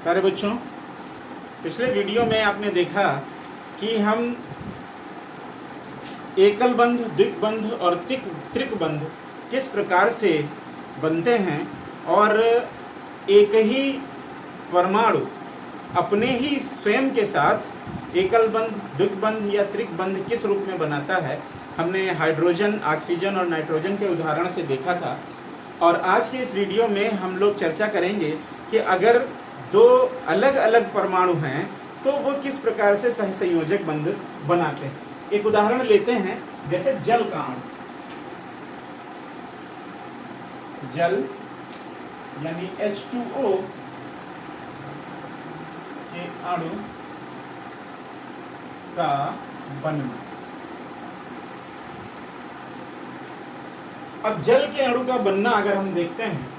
प्यारे बच्चों, पिछले वीडियो में आपने देखा कि हम एकल बंध, द्विबंध और त्रिकबंध किस प्रकार से बनते हैं और एक ही परमाणु अपने ही स्वयं के साथ एकल बंध, द्विबंध या त्रिकबंध किस रूप में बनाता है। हमने हाइड्रोजन, ऑक्सीजन और नाइट्रोजन के उदाहरण से देखा था। और आज के इस वीडियो में हम लोग चर्चा करेंगे कि अगर दो अलग अलग परमाणु हैं तो वो किस प्रकार से सहसंयोजक बंध बनाते हैं। एक उदाहरण लेते हैं, जैसे जल का अणु। जल यानी H2O के अणु का बनना। अब जल के अणु का बनना अगर हम देखते हैं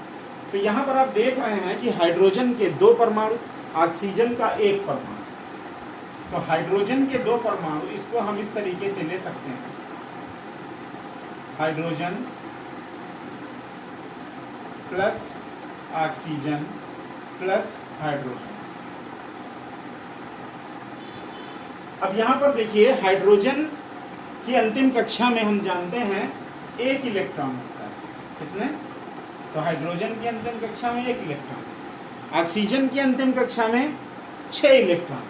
तो यहां पर आप देख रहे हैं कि हाइड्रोजन के 2 परमाणु, ऑक्सीजन का 1 परमाणु। तो हाइड्रोजन के 2 परमाणु, इसको हम इस तरीके से ले सकते हैं, hydrogen plus oxygen plus hydrogen. अब यहां पर देखिए, हाइड्रोजन की अंतिम कक्षा में हम जानते हैं 1 इलेक्ट्रॉन होता है। कितने? तो हाइड्रोजन की अंतिम कक्षा में 1 इलेक्ट्रॉन, ऑक्सीजन की अंतिम कक्षा में 6 इलेक्ट्रॉन।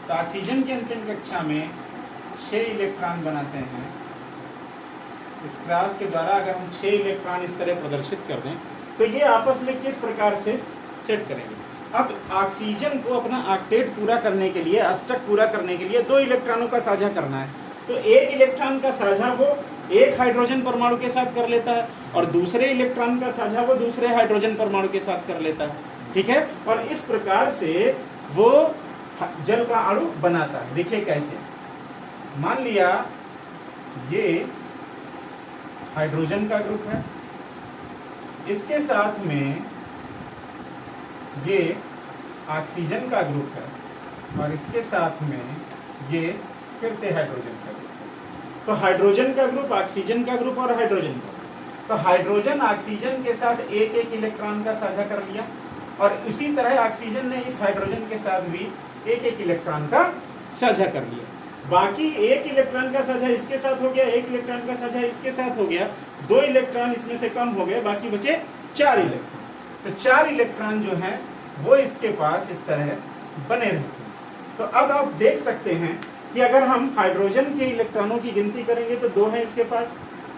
तो ऑक्सीजन की अंतिम कक्षा में 6 इलेक्ट्रॉन बनाते हैं। इस क्लास के द्वारा अगर हम 6 इलेक्ट्रॉन इस तरह प्रदर्शित कर दें तो ये आपस में किस प्रकार से सेट करेंगे। अब ऑक्सीजन को अपना ऑक्टेट पूरा करने के लिए, अष्टक पूरा करने के लिए 2 इलेक्ट्रॉनों का साझा करना है। तो 1 इलेक्ट्रॉन का साझा वो एक हाइड्रोजन परमाणु के साथ कर लेता है और दूसरे इलेक्ट्रॉन का साझा वो दूसरे हाइड्रोजन परमाणु के साथ कर लेता है। ठीक है, और इस प्रकार से वो जल का अणु बनाता है। देखिए कैसे, मान लिया ये हाइड्रोजन का ग्रुप है, इसके साथ में ये ऑक्सीजन का ग्रुप है और इसके साथ में ये फिर से हाइड्रोजन का ग्रुप है। तो हाइड्रोजन का ग्रुप, ऑक्सीजन का ग्रुप और हाइड्रोजन का ग्रुप। तो हाइड्रोजन ऑक्सीजन के साथ 1-1 इलेक्ट्रॉन का साझा कर लिया और इसी तरह ऑक्सीजन ने इस हाइड्रोजन के साथ भी 1-1 इलेक्ट्रॉन का साझा कर लिया। बाकी 1 इलेक्ट्रॉन का साझा इसके साथ हो गया, 1 इलेक्ट्रॉन का साझा इसके साथ हो गया, 2 इलेक्ट्रॉन इसमें से कम हो गए, बाकी बचे 4 इलेक्ट्रॉन। तो 4 इलेक्ट्रॉन जो हैं वो इसके पास इस तरह बने रहते हैं। तो अब आप देख सकते हैं कि अगर हम हाइड्रोजन के इलेक्ट्रॉनों की गिनती करेंगे तो 2 है इसके पास,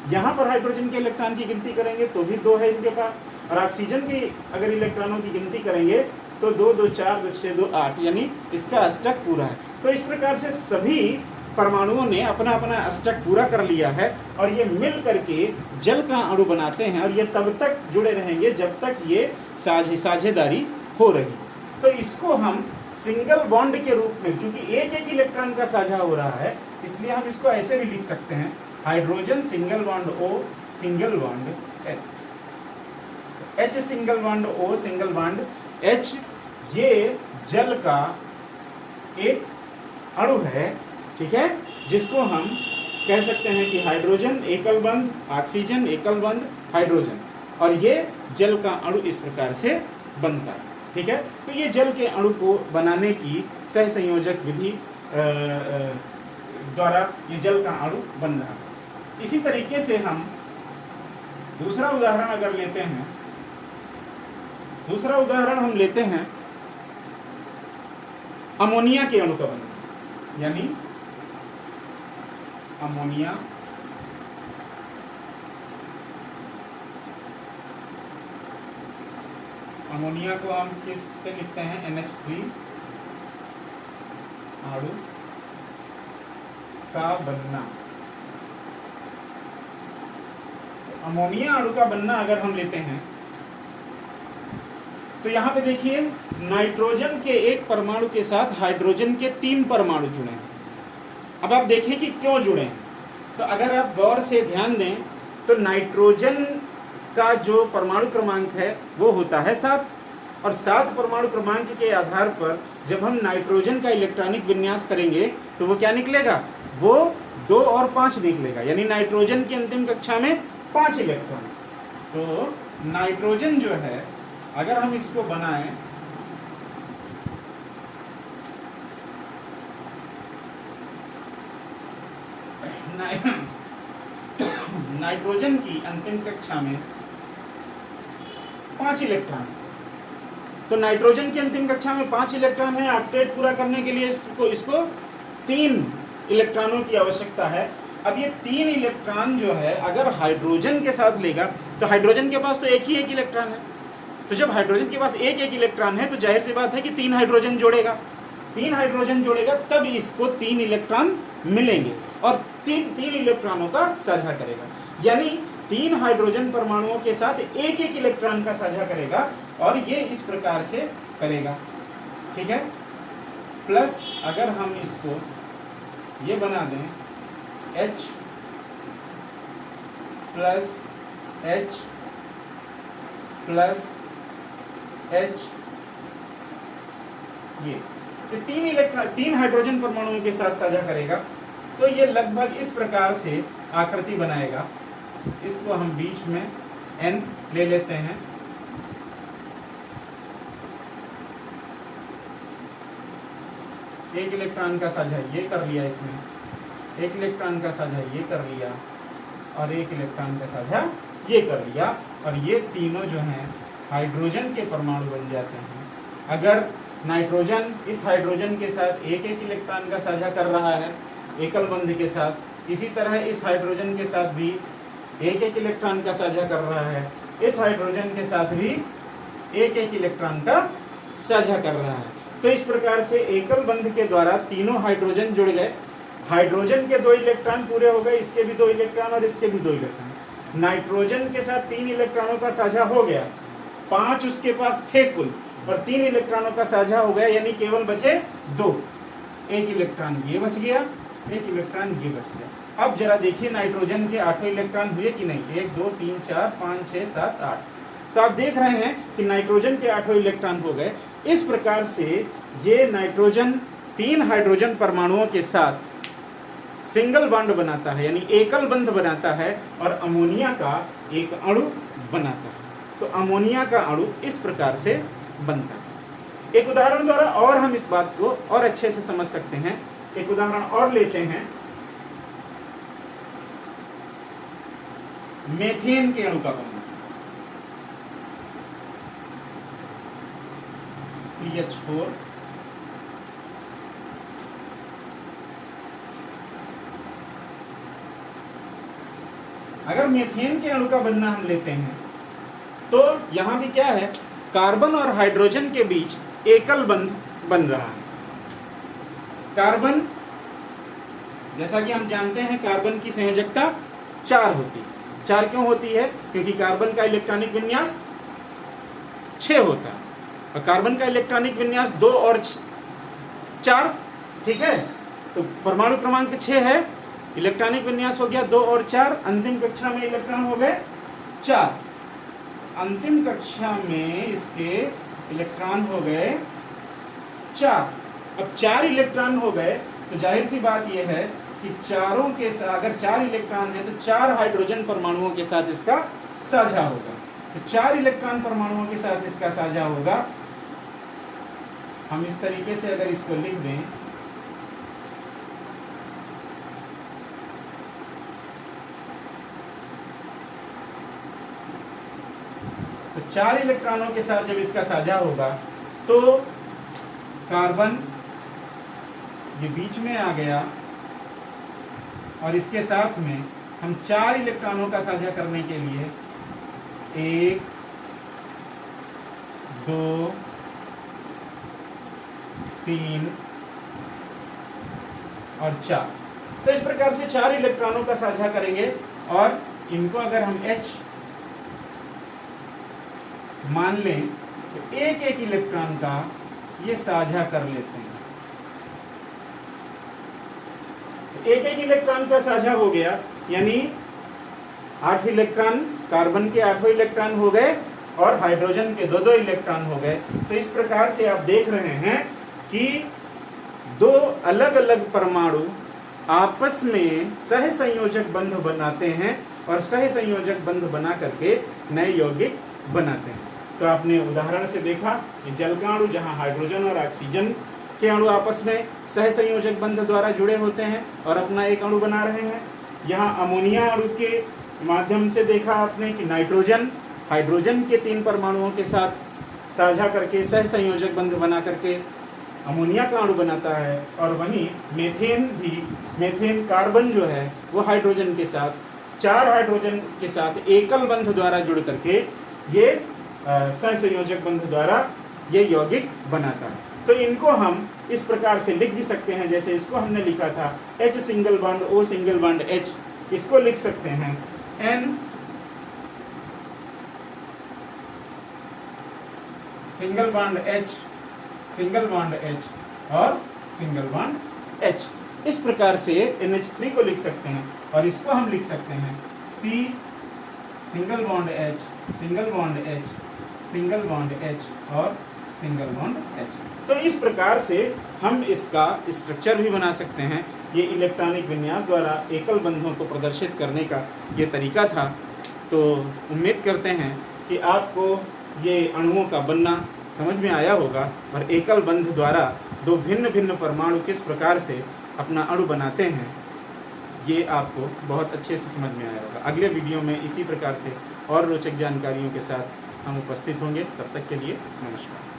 यहाँ पर हाइड्रोजन के इलेक्ट्रॉन की गिनती करेंगे तो भी 2 है इनके पास, और ऑक्सीजन की अगर इलेक्ट्रॉनों की गिनती करेंगे तो 2, 2, 4, 2, 6, 2, 8, यानी इसका अष्टक पूरा है। तो इस प्रकार से सभी परमाणुओं ने अपना अपना अष्टक पूरा कर लिया है और ये मिल करके जल का अणु बनाते हैं और ये तब तक जुड़े रहेंगे जब तक ये साझेदारी हो रही। तो इसको हम सिंगल बॉन्ड के रूप में, क्योंकि 1-1 इलेक्ट्रॉन का साझा हो रहा है, इसलिए हम इसको ऐसे भी लिख सकते हैं, hydrogen single bond O single bond H single bond O single bond H। ये जल का एक अणु है, ठीक है, जिसको हम कह सकते हैं कि हाइड्रोजन एकल बंध, ऑक्सीजन एकल बंध, हाइड्रोजन, और ये जल का अणु इस प्रकार से बनता है। ठीक है, तो ये जल के अणु को बनाने की सहसंयोजक विधि द्वारा ये जल का अणु बन रहा है। इसी तरीके से हम दूसरा उदाहरण अगर लेते हैं, दूसरा उदाहरण हम लेते हैं अमोनिया के अणु का बनना, यानी अमोनिया अमोनिया को हम किस से लिखते हैं? NH3 अणु का बनना। अमोनिया अणु का बनना अगर हम लेते हैं तो यहां पे देखिए, नाइट्रोजन के 1 परमाणु के साथ हाइड्रोजन के 3 परमाणु जुड़े हैं। अब आप देखें कि क्यों जुड़े हैं। तो अगर आप गौर से ध्यान दें तो नाइट्रोजन का जो परमाणु क्रमांक है वो होता है 7, और 7 परमाणु क्रमांक के आधार पर जब हम नाइट्रोजन का इलेक्ट्रॉनिक विन्यास करेंगे तो वो क्या निकलेगा? वो 2 और 5 निकलेगा, यानी नाइट्रोजन की अंतिम कक्षा में 5 इलेक्ट्रॉन। तो नाइट्रोजन जो है, अगर हम इसको बनाएं नाइट्रोजन की अंतिम कक्षा में 5 इलेक्ट्रॉन, तो नाइट्रोजन की अंतिम कक्षा में 5 इलेक्ट्रॉन है। ऑक्टेट पूरा करने के लिए इसको 3 इलेक्ट्रॉनों की आवश्यकता है। अब ये 3 इलेक्ट्रॉन जो है अगर हाइड्रोजन के साथ लेगा तो हाइड्रोजन के पास तो एक इलेक्ट्रॉन है, तो जब हाइड्रोजन के पास एक इलेक्ट्रॉन है तो जाहिर सी बात है कि 3 हाइड्रोजन जोड़ेगा। 3 हाइड्रोजन जोड़ेगा तब इसको 3 इलेक्ट्रॉन मिलेंगे और 3 इलेक्ट्रॉनों का साझा करेगा, यानी 3 हाइड्रोजन परमाणुओं के साथ एक इलेक्ट्रॉन का साझा करेगा और ये इस प्रकार से करेगा, ठीक है। प्लस अगर हम इसको ये बना दें H plus H plus H, ये 3 हाइड्रोजन परमाणुओं के साथ साझा करेगा, तो ये लगभग इस प्रकार से आकृति बनाएगा। इसको हम बीच में N ले लेते हैं, एक इलेक्ट्रॉन का साझा ये कर लिया इसने, एक इलेक्ट्रॉन का साझा ये कर लिया और एक इलेक्ट्रॉन का साझा ये कर लिया, और ये तीनों जो हैं हाइड्रोजन के परमाणु बन जाते हैं। अगर नाइट्रोजन इस हाइड्रोजन के साथ एक इलेक्ट्रॉन का साझा कर रहा है एकल बंध के साथ, इसी तरह इस हाइड्रोजन के साथ भी एक इलेक्ट्रॉन का साझा कर रहा है, इस हाइड्रोजन के साथ भी एक इलेक्ट्रॉन का साझा कर रहा है। तो इस प्रकार से एकल बंध के द्वारा तीनों हाइड्रोजन जुड़ गए। हाइड्रोजन के 2 इलेक्ट्रॉन पूरे हो गए, इसके भी 2 इलेक्ट्रॉन और इसके भी 2 इलेक्ट्रॉन। नाइट्रोजन के साथ 3 इलेक्ट्रॉनों का साझा हो गया, 5 उसके पास थे कुल, और 3 इलेक्ट्रॉनों का साझा हो गया, यानी केवल बचे 2। एक इलेक्ट्रॉन ये बच गया, एक इलेक्ट्रॉन ये बच गया। अब जरा देखिए नाइट्रोजन के 8 इलेक्ट्रॉन हुए कि नहीं, 1 2 3 4 5 6 7 8। तो आप देख रहे हैं कि नाइट्रोजन के 8 इलेक्ट्रॉन हो गए। इस प्रकार से ये नाइट्रोजन 3 हाइड्रोजन परमाणुओं के साथ सिंगल बॉन्ड बनाता है, यानी एकल बंध बनाता है, और अमोनिया का एक अणु बनाता है। तो अमोनिया का अणु इस प्रकार से बनता है। एक उदाहरण द्वारा और हम इस बात को और अच्छे से समझ सकते हैं। एक उदाहरण और लेते हैं, मीथेन के अणु का बनना, CH4 अगर मीथेन के अणु का बनना हम लेते हैं तो यहां भी क्या है, कार्बन और हाइड्रोजन के बीच एकल बंध बन रहा है। कार्बन, जैसा कि हम जानते हैं, कार्बन की संयोजकता 4 होती है। 4 क्यों होती है? क्योंकि कार्बन का इलेक्ट्रॉनिक विन्यास 6 होता है और कार्बन का इलेक्ट्रॉनिक विन्यास 2 और 4, ठीक है। तो परमाणु क्रमांक 6 है, इलेक्ट्रॉनिक विन्यास हो गया 2 और 4, अंतिम कक्षा में इलेक्ट्रॉन हो गए 4। अंतिम कक्षा में इसके इलेक्ट्रॉन हो गए 4। अब 4 इलेक्ट्रॉन हो गए तो जाहिर सी बात यह है कि चारों के साथ, अगर 4 इलेक्ट्रॉन है तो 4 हाइड्रोजन परमाणुओं के साथ इसका साझा होगा। तो 4 इलेक्ट्रॉन परमाणुओं के साथ इसका साझा होगा। हम इस तरीके से अगर इसको लिख दें, तो 4 इलेक्ट्रॉनों के साथ जब इसका साझा होगा तो कार्बन ये बीच में आ गया और इसके साथ में हम 4 इलेक्ट्रॉनों का साझा करने के लिए 1 2 3 और 4, तो इस प्रकार से 4 इलेक्ट्रॉनों का साझा करेंगे और इनको अगर हम H मान लें तो एक इलेक्ट्रॉन का ये साझा कर लेते हैं। तो एक इलेक्ट्रॉन का साझा हो गया, यानी 8 इलेक्ट्रॉन, कार्बन के 8 इलेक्ट्रॉन हो गए और हाइड्रोजन के 2 इलेक्ट्रॉन हो गए। तो इस प्रकार से आप देख रहे हैं कि 2 अलग अलग परमाणु आपस में सह संयोजक बंध बनाते हैं और सह संयोजक बंध बना करके नए यौगिक बनाते हैं। तो आपने उदाहरण से देखा कि जल का अणु, जहां हाइड्रोजन और ऑक्सीजन के अणु आपस में सह संयोजक बंध द्वारा जुड़े होते हैं और अपना एक अणु बना रहे हैं, यहाँ अमोनिया अणु के माध्यम से देखा आपने कि नाइट्रोजन हाइड्रोजन के 3 परमाणुओं के साथ साझा करके सह संयोजक बंध बना करके अमोनिया का अणु बनाता है, और वहीं मेथेन कार्बन जो है वो हाइड्रोजन के साथ 4 हाइड्रोजन के साथ एकल बंध द्वारा जुड़ करके ये सह संयोजक बंध द्वारा ये यौगिक बनाता है। तो इनको हम इस प्रकार से लिख भी सकते हैं, जैसे इसको हमने लिखा था H single bond O single bond H, इसको लिख सकते हैं N single bond H single bond H और सिंगल बॉन्ड H। इस प्रकार से NH3 को लिख सकते हैं, और इसको हम लिख सकते हैं C single bond H single bond H single bond H और सिंगल बॉन्ड H। तो इस प्रकार से हम इसका स्ट्रक्चर भी बना सकते हैं। ये इलेक्ट्रॉनिक विन्यास द्वारा एकल बंधों को प्रदर्शित करने का ये तरीका था। तो उम्मीद करते हैं कि आपको ये अणुओं का बनना समझ में आया होगा, और एकल बंध द्वारा 2 भिन्न भिन्न परमाणु किस प्रकार से अपना अणु बनाते हैं ये आपको बहुत अच्छे से समझ में आया होगा। अगले वीडियो में इसी प्रकार से और रोचक जानकारियों के साथ हम उपस्थित होंगे। तब तक के लिए नमस्कार।